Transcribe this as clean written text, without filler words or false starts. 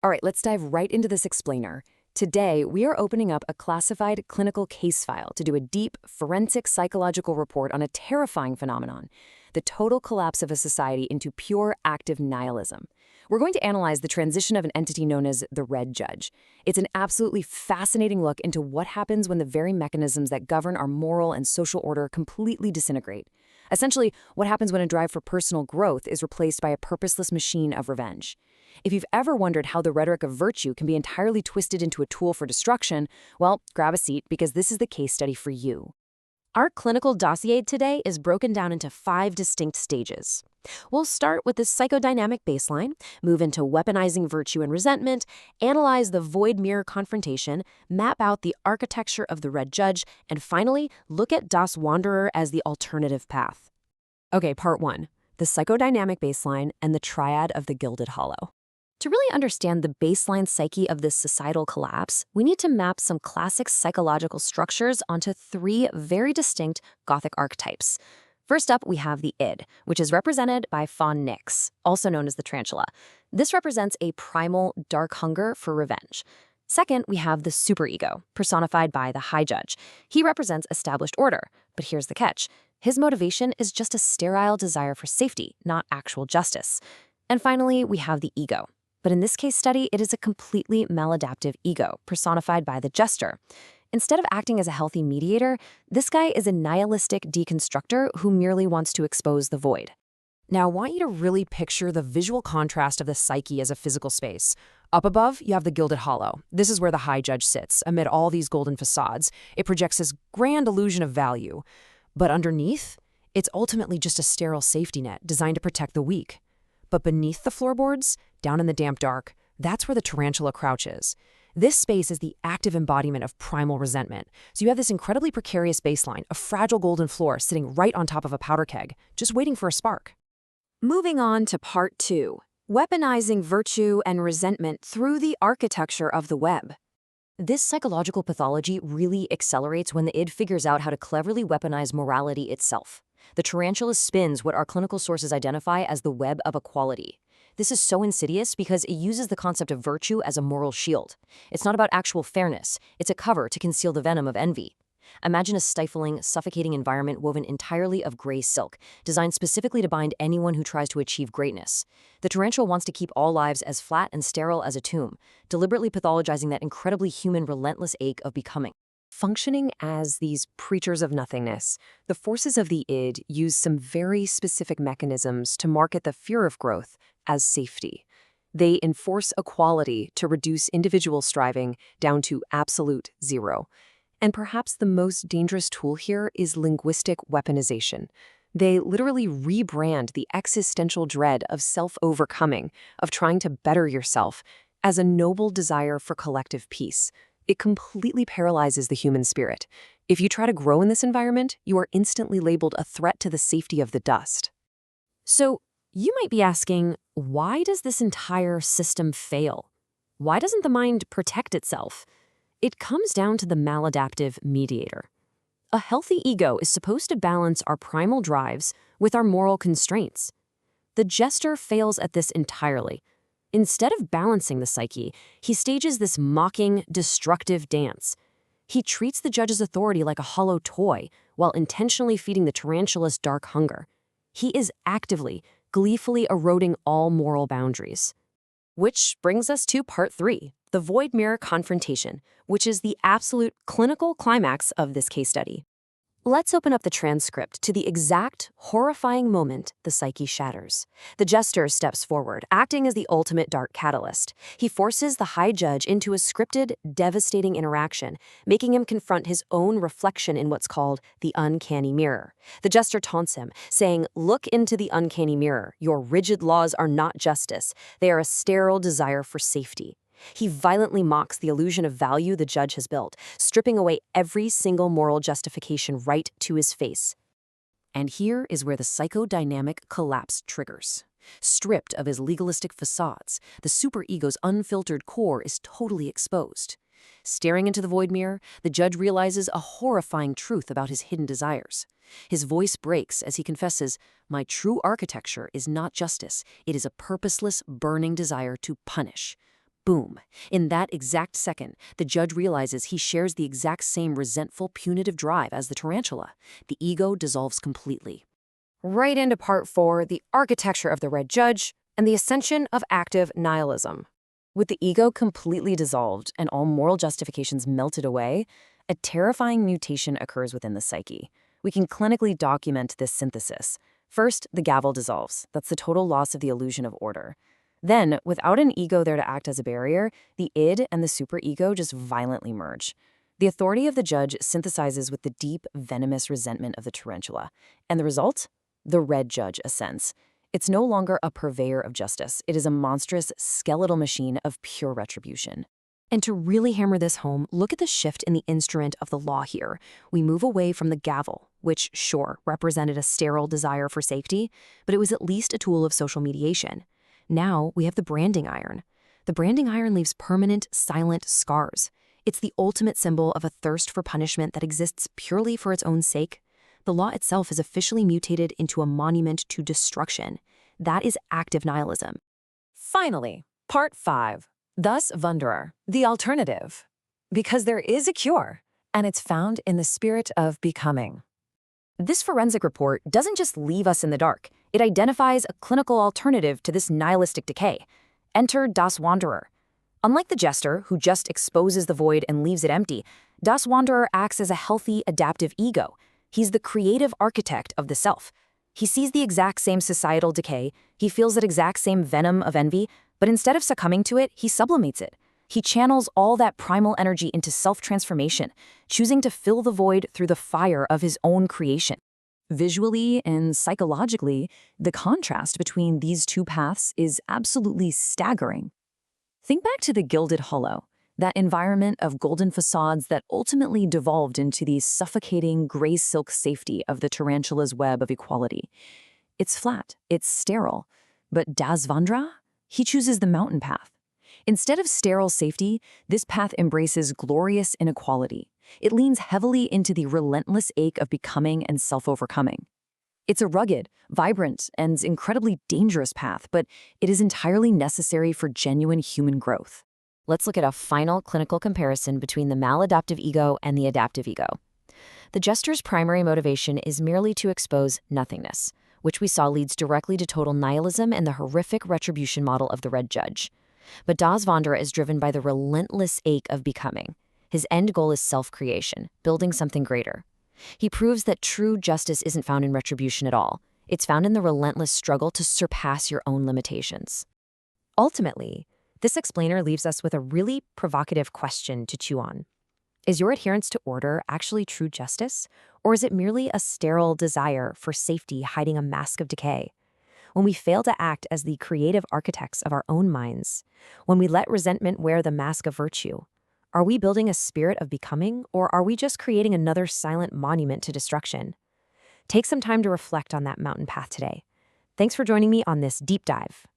All right, let's dive right into this explainer. Today, we are opening up a classified clinical case file to do a deep, forensic psychological report on a terrifying phenomenon: the total collapse of a society into pure active nihilism. We're going to analyze the transition of an entity known as the Red Judge. It's an absolutely fascinating look into what happens when the very mechanisms that govern our moral and social order completely disintegrate. Essentially, what happens when a drive for personal growth is replaced by a purposeless machine of revenge. If you've ever wondered how the rhetoric of virtue can be entirely twisted into a tool for destruction, well, grab a seat because this is the case study for you. Our clinical dossier today is broken down into 5 distinct stages. We'll start with the psychodynamic baseline, move into weaponizing virtue and resentment, analyze the void mirror confrontation, map out the architecture of the Red Judge, and finally, look at Das Wanderer as the alternative path. Okay, part 1, the psychodynamic baseline and the triad of the Gilded Hollow. To really understand the baseline psyche of this societal collapse, we need to map some classic psychological structures onto 3 very distinct Gothic archetypes. First up, we have the id, which is represented by Fawn Nix, also known as the tarantula. This represents a primal, dark hunger for revenge. Second, we have the superego, personified by the High Judge. He represents established order, but here's the catch. His motivation is just a sterile desire for safety, not actual justice. And finally, we have the ego. But in this case study, it is a completely maladaptive ego, personified by the jester. Instead of acting as a healthy mediator, this guy is a nihilistic deconstructor who merely wants to expose the void. Now, I want you to really picture the visual contrast of the psyche as a physical space. Up above, you have the Gilded Hollow. This is where the High Judge sits, amid all these golden facades. It projects this grand illusion of value. But underneath, it's ultimately just a sterile safety net designed to protect the weak. But beneath the floorboards, down in the damp dark, that's where the tarantula crouches. This space is the active embodiment of primal resentment. So you have this incredibly precarious baseline, a fragile golden floor sitting right on top of a powder keg, just waiting for a spark. Moving on to part 2, weaponizing virtue and resentment through the architecture of the web. This psychological pathology really accelerates when the id figures out how to cleverly weaponize morality itself. The tarantula spins what our clinical sources identify as the web of equality. This is so insidious because it uses the concept of virtue as a moral shield. It's not about actual fairness. It's a cover to conceal the venom of envy. Imagine a stifling, suffocating environment woven entirely of gray silk, designed specifically to bind anyone who tries to achieve greatness. The tarantula wants to keep all lives as flat and sterile as a tomb, deliberately pathologizing that incredibly human, relentless ache of becoming. Functioning as these preachers of nothingness, the forces of the id use some very specific mechanisms to market the fear of growth as safety. They enforce equality to reduce individual striving down to absolute zero. And perhaps the most dangerous tool here is linguistic weaponization. They literally rebrand the existential dread of self-overcoming, of trying to better yourself, as a noble desire for collective peace. It completely paralyzes the human spirit. If you try to grow in this environment, you are instantly labeled a threat to the safety of the dust. So, you might be asking, why does this entire system fail? Why doesn't the mind protect itself? It comes down to the maladaptive mediator. A healthy ego is supposed to balance our primal drives with our moral constraints. The jester fails at this entirely. Instead of balancing the psyche, he stages this mocking, destructive dance. He treats the judge's authority like a hollow toy while intentionally feeding the tarantula's dark hunger. He is actively, gleefully eroding all moral boundaries. Which brings us to part 3, the void mirror confrontation, which is the absolute clinical climax of this case study. Let's open up the transcript to the exact, horrifying moment the psyche shatters. The jester steps forward, acting as the ultimate dark catalyst. He forces the High Judge into a scripted, devastating interaction, making him confront his own reflection in what's called the uncanny mirror. The jester taunts him, saying, "Look into the uncanny mirror. Your rigid laws are not justice. They are a sterile desire for safety." He violently mocks the illusion of value the judge has built, stripping away every single moral justification right to his face. And here is where the psychodynamic collapse triggers. Stripped of his legalistic facades, the superego's unfiltered core is totally exposed. Staring into the void mirror, the judge realizes a horrifying truth about his hidden desires. His voice breaks as he confesses, "My true architecture is not justice. It is a purposeless, burning desire to punish. Boom. In that exact second, the judge realizes he shares the exact same resentful, punitive drive as the tarantula. The ego dissolves completely. Right into part 4, the architecture of the red judge and the ascension of active nihilism. With the ego completely dissolved and all moral justifications melted away, a terrifying mutation occurs within the psyche. We can clinically document this synthesis. First, the gavel dissolves. That's the total loss of the illusion of order. Then, without an ego there to act as a barrier, the id and the superego just violently merge. The authority of the judge synthesizes with the deep, venomous resentment of the tarantula. And the result? The red judge ascends. It's no longer a purveyor of justice. It is a monstrous, skeletal machine of pure retribution. And to really hammer this home, look at the shift in the instrument of the law here. We move away from the gavel, which, sure, represented a sterile desire for safety, but it was at least a tool of social mediation. Now we have the branding iron. The branding iron leaves permanent, silent scars. It's the ultimate symbol of a thirst for punishment that exists purely for its own sake. The law itself is officially mutated into a monument to destruction. That is active nihilism. Finally, part 5. Thus Wanderer, the alternative. Because there is a cure, and it's found in the spirit of becoming. This forensic report doesn't just leave us in the dark. It identifies a clinical alternative to this nihilistic decay. Enter Das Wanderer. Unlike the jester, who just exposes the void and leaves it empty, Das Wanderer acts as a healthy, adaptive ego. He's the creative architect of the self. He sees the exact same societal decay, he feels that exact same venom of envy, but instead of succumbing to it, he sublimates it. He channels all that primal energy into self-transformation, choosing to fill the void through the fire of his own creation. Visually and psychologically, the contrast between these two paths is absolutely staggering. Think back to the Gilded Hollow, that environment of golden facades that ultimately devolved into the suffocating gray silk safety of the tarantula's web of equality. It's flat, it's sterile, but Das Wanderer? He chooses the mountain path. Instead of sterile safety, this path embraces glorious inequality. It leans heavily into the relentless ache of becoming and self-overcoming. It's a rugged, vibrant, and incredibly dangerous path, but it is entirely necessary for genuine human growth. Let's look at a final clinical comparison between the maladaptive ego and the adaptive ego. The jester's primary motivation is merely to expose nothingness, which we saw leads directly to total nihilism and the horrific retribution model of the red judge. But Das Wanderer is driven by the relentless ache of becoming. His end goal is self-creation, building something greater. He proves that true justice isn't found in retribution at all. It's found in the relentless struggle to surpass your own limitations. Ultimately, this explainer leaves us with a really provocative question to chew on. Is your adherence to order actually true justice, or is it merely a sterile desire for safety hiding a mask of decay? When we fail to act as the creative architects of our own minds, when we let resentment wear the mask of virtue, are we building a spirit of becoming, or are we just creating another silent monument to destruction? Take some time to reflect on that mountain path today. Thanks for joining me on this deep dive.